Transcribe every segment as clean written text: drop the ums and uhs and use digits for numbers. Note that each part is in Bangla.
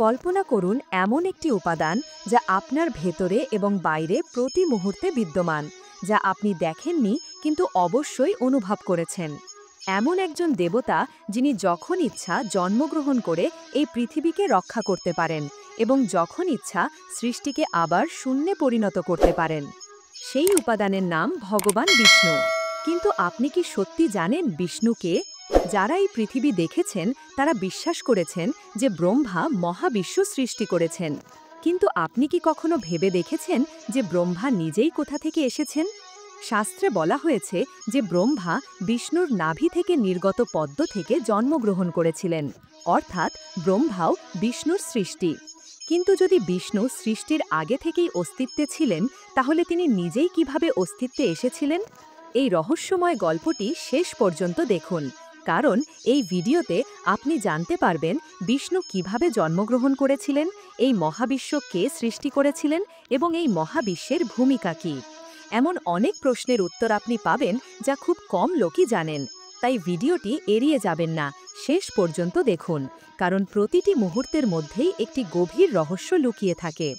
কল্পনা করুন এমন একটি উপাদান যা আপনার ভেতরে এবং বাইরে প্রতি মুহূর্তে বিদ্যমান, যা আপনি দেখেননি কিন্তু অবশ্যই অনুভব করেছেন। এমন একজন দেবতা যিনি যখন ইচ্ছা জন্মগ্রহণ করে এই পৃথিবীকে রক্ষা করতে পারেন এবং যখন ইচ্ছা সৃষ্টিকে আবার শূন্যে পরিণত করতে পারেন। সেই উপাদানের নাম ভগবান বিষ্ণু। কিন্তু আপনি কি সত্যি জানেন বিষ্ণু কে? যারা এই পৃথিবী দেখেছেন তারা বিশ্বাস করেছেন যে ব্রহ্মা মহাবিশ্ব সৃষ্টি করেছেন। কিন্তু আপনি কি কখনো ভেবে দেখেছেন যে ব্রহ্মা নিজেই কোথা থেকে এসেছেন? শাস্ত্রে বলা হয়েছে যে ব্রহ্মা বিষ্ণুর নাভি থেকে নির্গত পদ্ম থেকে জন্মগ্রহণ করেছিলেন, অর্থাৎ ব্রহ্মাও বিষ্ণুর সৃষ্টি। কিন্তু যদি বিষ্ণু সৃষ্টির আগে থেকেই অস্তিত্বে ছিলেন, তাহলে তিনি নিজেই কিভাবে অস্তিত্বে এসেছিলেন? এই রহস্যময় গল্পটি শেষ পর্যন্ত দেখুন, কারণ এই ভিডিওতে আপনি জানতে পারবেন বিষ্ণু কিভাবে জন্মগ্রহণ করেছিলেন, এই মহাবিশ্ব কে সৃষ্টি করেছিলেন এবং এই মহাবিশ্বের ভূমিকা কী। এমন অনেক প্রশ্নের উত্তর আপনি পাবেন যা খুব কম লোকই জানেন। তাই ভিডিওটি এড়িয়ে যাবেন না, শেষ পর্যন্ত দেখুন, কারণ প্রতিটি মুহূর্তের মধ্যেই একটি গভীর রহস্য লুকিয়ে থাকে।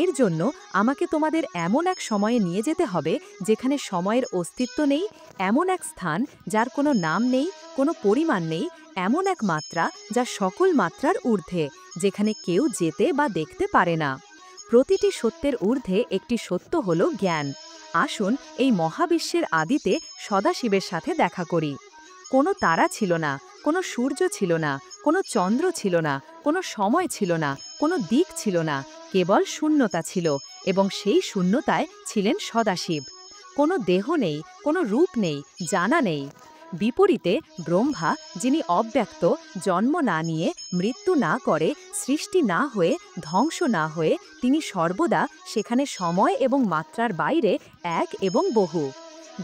এর জন্য আমাকে তোমাদের এমন এক সময়ে নিয়ে যেতে হবে যেখানে সময়ের অস্তিত্ব নেই, এমন এক স্থান যার কোনো নাম নেই, কোনো পরিমাণ নেই, এমন এক মাত্রা যা সকল মাত্রার ঊর্ধ্বে, যেখানে কেউ যেতে বা দেখতে পারে না। প্রতিটি সত্যের ঊর্ধ্বে একটি সত্য হল জ্ঞান। আসুন এই মহাবিশ্বের আদিতে সদাশিবের সাথে দেখা করি। কোনো তারা ছিল না, কোনো সূর্য ছিল না, কোনো চন্দ্র ছিল না, কোনো সময় ছিল না, কোনো দিক ছিল না, কেবল শূন্যতা ছিল, এবং সেই শূন্যতায় ছিলেন সদাশিব। কোনো দেহ নেই, কোনো রূপ নেই, জানা নেই। বিপরীতে ব্রহ্মা, যিনি অব্যক্ত, জন্ম না নিয়ে, মৃত্যু না করে, সৃষ্টি না হয়ে, ধ্বংস না হয়ে, তিনি সর্বদা সেখানে সময় এবং মাত্রার বাইরে এক এবং বহু।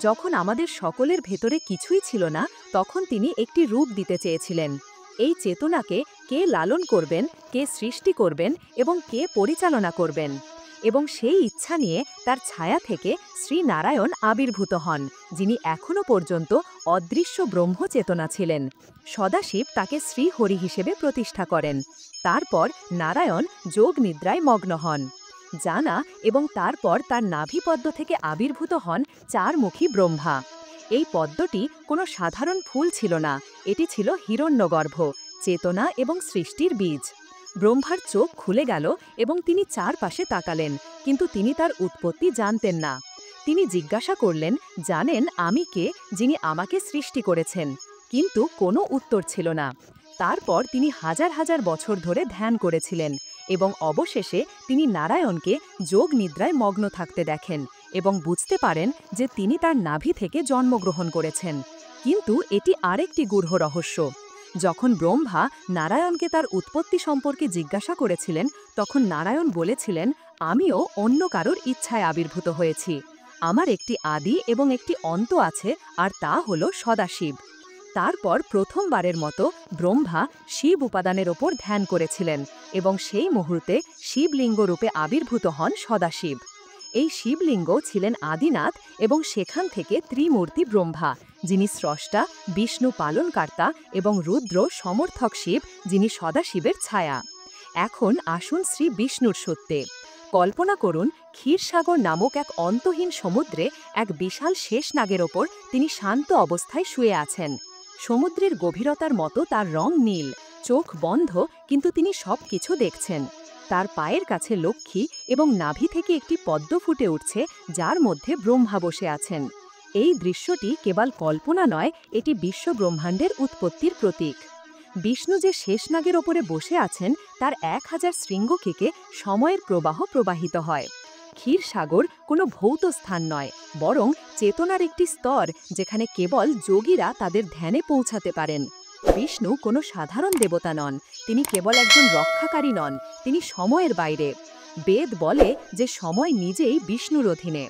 যখন আমাদের সকলের ভেতরে কিছুই ছিল না, তখন তিনি একটি রূপ দিতে চেয়েছিলেন। এই চেতনাকে কে লালন করবেন, কে সৃষ্টি করবেন এবং কে পরিচালনা করবেন। এবং সেই ইচ্ছা নিয়ে তার ছায়া থেকে শ্রীনারায়ণ আবির্ভূত হন, যিনি এখনও পর্যন্ত অদৃশ্য ব্রহ্ম চেতনা ছিলেন। সদাশিব তাকে শ্রীহরি হিসেবে প্রতিষ্ঠা করেন। তারপর নারায়ণ যোগ নিদ্রায় মগ্ন হন জানা, এবং তারপর তার নাভিপদ্ম থেকে আবির্ভূত হন চারমুখী ব্রহ্মা। এই পদ্মটি কোনো সাধারণ ফুল ছিল না, এটি ছিল হিরণ্যগর্ভ, চেতনা এবং সৃষ্টির বীজ। ব্রহ্মার চোখ খুলে গেল এবং তিনি চারপাশে তাকালেন, কিন্তু তিনি তার উৎপত্তি জানতেন না। তিনি জিজ্ঞাসা করলেন, জানেন আমি কে, যিনি আমাকে সৃষ্টি করেছেন? কিন্তু কোনো উত্তর ছিল না। তারপর তিনি হাজার হাজার বছর ধরে ধ্যান করেছিলেন এবং অবশেষে তিনি নারায়ণকে যোগ নিদ্রায় মগ্ন থাকতে দেখেন এবং বুঝতে পারেন যে তিনি তার নাভি থেকে জন্মগ্রহণ করেছেন। কিন্তু এটি আরেকটি গূঢ় রহস্য। যখন ব্রহ্মা নারায়ণকে তার উৎপত্তি সম্পর্কে জিজ্ঞাসা করেছিলেন, তখন নারায়ণ বলেছিলেন, আমিও অন্য কারোর ইচ্ছায় আবির্ভূত হয়েছি। আমার একটি আদি এবং একটি অন্ত আছে, আর তা হল সদাশিব। তারপর প্রথমবারের মতো ব্রহ্মা শিব উপাদানের ওপর ধ্যান করেছিলেন এবং সেই মুহূর্তে শিবলিঙ্গ রূপে আবির্ভূত হন সদাশিব। এই শিবলিঙ্গ ছিলেন আদিনাথ এবং সেখান থেকে ত্রিমূর্তি ব্রহ্মা, যিনি স্রষ্টা, বিষ্ণু পালনকর্তা এবং রুদ্র সমর্থক শিব, যিনি সদাশিবের ছায়া। এখন আসুন শ্রী বিষ্ণুর সত্যে। কল্পনা করুন ক্ষীরসাগর নামক এক অন্তহীন সমুদ্রে এক বিশাল শেষনাগের ওপর তিনি শান্ত অবস্থায় শুয়ে আছেন। সমুদ্রের গভীরতার মতো তার রং নীল, চোখ বন্ধ, কিন্তু তিনি সব কিছু দেখছেন। তার পায়ের কাছে লক্ষ্মী এবং নাভি থেকে একটি পদ্ম ফুটে উঠছে, যার মধ্যে ব্রহ্মা বসে আছেন। এই দৃশ্যটি কেবল কল্পনা নয়, এটি বিশ্বব্রহ্মাণ্ডের উৎপত্তির প্রতীক। বিষ্ণু যে শেষনাগের ওপরে বসে আছেন, তার 1000 শৃঙ্গ থেকে সময়ের প্রবাহ প্রবাহিত হয়। ক্ষীরসাগর কোনো ভৌত স্থান নয়, বরং চেতনার একটি স্তর, যেখানে কেবল যোগীরা তাদের ধ্যানে পৌঁছাতে পারেন। বিষ্ণু কোনো সাধারণ দেবতা নন, তিনি কেবল একজন রক্ষাকারী নন, তিনি সময়ের বাইরে। বেদ বলে যে সময় নিজেই বিষ্ণুর অধীনে।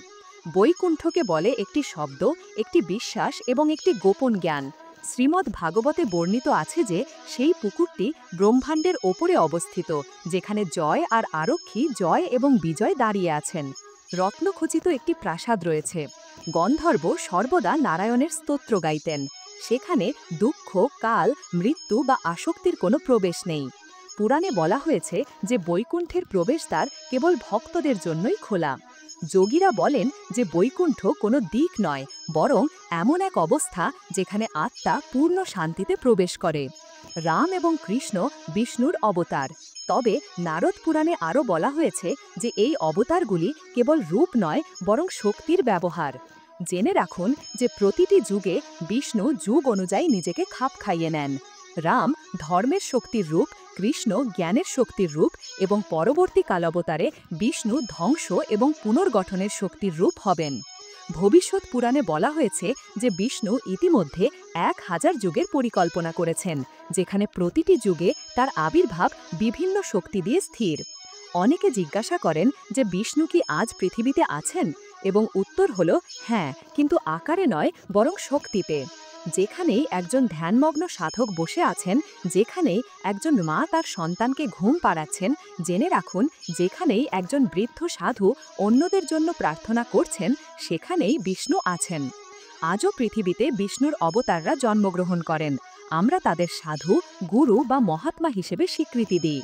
বৈকুণ্ঠকে বলে একটি শব্দ, একটি বিশ্বাস এবং একটি গোপন জ্ঞান। শ্রীমদ্ ভাগবতে বর্ণিত আছে যে সেই পুকুরটি ব্রহ্মাণ্ডের ওপরে অবস্থিত, যেখানে জয় আর আরক্ষী জয় এবং বিজয় দাঁড়িয়ে আছেন। রত্নখচিত একটি প্রাসাদ রয়েছে। গন্ধর্ব সর্বদা নারায়ণের স্তোত্র গাইতেন। সেখানে দুঃখ, কাল, মৃত্যু বা আসক্তির কোনো প্রবেশ নেই। পুরাণে বলা হয়েছে যে বৈকুণ্ঠের প্রবেশদ্বার কেবল ভক্তদের জন্যই খোলা। যোগীরা বলেন যে বৈকুণ্ঠ কোনো দিক নয়, বরং এমন এক অবস্থা যেখানে আত্মা পূর্ণ শান্তিতে প্রবেশ করে। রাম এবং কৃষ্ণ বিষ্ণুর অবতার, তবে নারদ পুরাণে আরও বলা হয়েছে যে এই অবতারগুলি কেবল রূপ নয়, বরং শক্তির ব্যবহার। জেনে রাখুন যে প্রতিটি যুগে বিষ্ণু যুগ অনুযায়ী নিজেকে খাপ খাইয়ে নেন। রাম ধর্মের শক্তির রূপ, কৃষ্ণ জ্ঞানের শক্তির রূপ এবং পরবর্তী কালাবতারে বিষ্ণু ধ্বংস এবং পুনর্গঠনের শক্তির রূপ হবেন। ভবিষ্যৎ পুরাণে বলা হয়েছে যে বিষ্ণু ইতিমধ্যে 1000 যুগের পরিকল্পনা করেছেন, যেখানে প্রতিটি যুগে তার আবির্ভাব বিভিন্ন শক্তি দিয়ে স্থির। অনেকে জিজ্ঞাসা করেন যে বিষ্ণু কি আজ পৃথিবীতে আছেন, এবং উত্তর হল হ্যাঁ, কিন্তু আকারে নয়, বরং শক্তিতে। যেখানেই একজন ধ্যানমগ্ন সাধক বসে আছেন, যেখানেই একজন মা তার সন্তানকে ঘুম পাড়াচ্ছেন, জেনে রাখুন যেখানেই একজন বৃদ্ধ সাধু অন্যদের জন্য প্রার্থনা করছেন, সেখানেই বিষ্ণু আছেন। আজও পৃথিবীতে বিষ্ণুর অবতাররা জন্মগ্রহণ করেন। আমরা তাদের সাধু, গুরু বা মহাত্মা হিসেবে স্বীকৃতি দিই।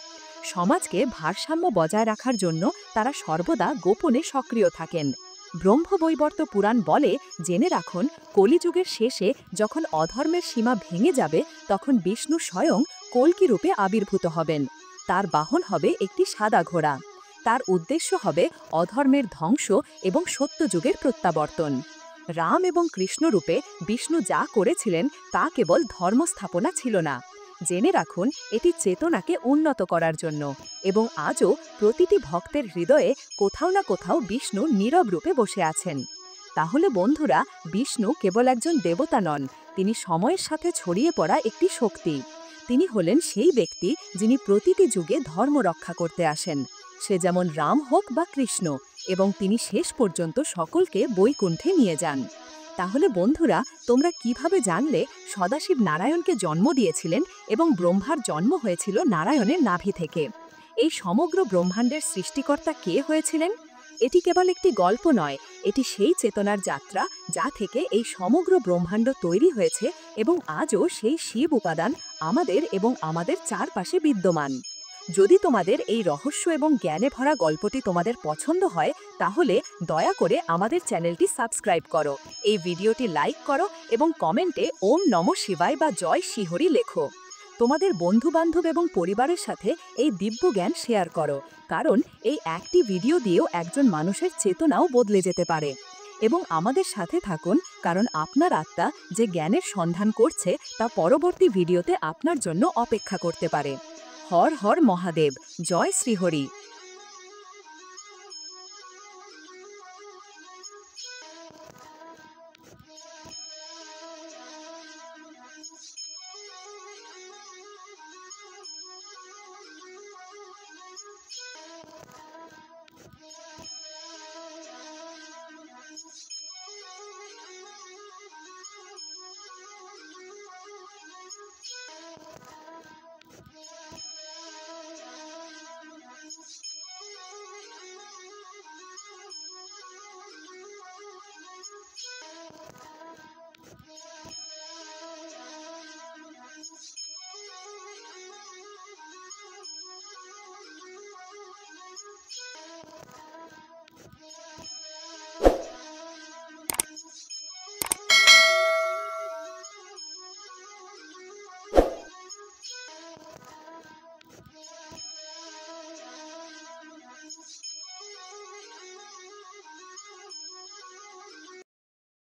সমাজকে ভারসাম্য বজায় রাখার জন্য তারা সর্বদা গোপনে সক্রিয় থাকেন। ব্রহ্মবৈবর্ত পুরাণ বলে, জেনে রাখুন কলিযুগের শেষে যখন অধর্মের সীমা ভেঙে যাবে, তখন বিষ্ণু স্বয়ং কল্কি রূপে আবির্ভূত হবেন। তার বাহন হবে একটি সাদা ঘোড়া। তার উদ্দেশ্য হবে অধর্মের ধ্বংস এবং সত্যযুগের প্রত্যাবর্তন। রাম এবং কৃষ্ণ রূপে বিষ্ণু যা করেছিলেন তা কেবল ধর্মস্থাপনা ছিল না। জেনে রাখুন এটি চেতনাকে উন্নত করার জন্য, এবং আজও প্রতিটি ভক্তের হৃদয়ে কোথাও না কোথাও বিষ্ণু নীরব রূপে বসে আছেন। তাহলে বন্ধুরা, বিষ্ণু কেবল একজন দেবতা নন, তিনি সময়ের সাথে ছড়িয়ে পড়া একটি শক্তি। তিনি হলেন সেই ব্যক্তি যিনি প্রতিটি যুগে ধর্ম রক্ষা করতে আসেন, সে যেমন রাম হোক বা কৃষ্ণ, এবং তিনি শেষ পর্যন্ত সকলকে বৈকুণ্ঠে নিয়ে যান। তাহলে বন্ধুরা, তোমরা কিভাবে জানলে সদাশিব নারায়ণকে জন্ম দিয়েছিলেন এবং ব্রহ্মার জন্ম হয়েছিল নারায়ণের নাভি থেকে? এই সমগ্র ব্রহ্মাণ্ডের সৃষ্টিকর্তা কে হয়েছিলেন? এটি কেবল একটি গল্প নয়, এটি সেই চেতনার যাত্রা যা থেকে এই সমগ্র ব্রহ্মাণ্ড তৈরি হয়েছে, এবং আজও সেই শিব উপাদান আমাদের এবং আমাদের চারপাশে বিদ্যমান। যদি তোমাদের এই রহস্য এবং জ্ঞানে ভরা গল্পটি তোমাদের পছন্দ হয়, তাহলে দয়া করে আমাদের চ্যানেলটি সাবস্ক্রাইব করো, এই ভিডিওটি লাইক করো এবং কমেন্টে ওম নমঃ শিবায় বা জয় শিহরি লেখো। তোমাদের বন্ধুবান্ধব এবং পরিবারের সাথে এই দিব্য জ্ঞান শেয়ার করো, কারণ এই একটি ভিডিও দিয়েও একজন মানুষের চেতনাও বদলে যেতে পারে। এবং আমাদের সাথে থাকুন, কারণ আপনার আত্মা যে জ্ঞানের সন্ধান করছে তা পরবর্তী ভিডিওতে আপনার জন্য অপেক্ষা করতে পারে। হর হর মহাদেব, জয় শ্রীহরি।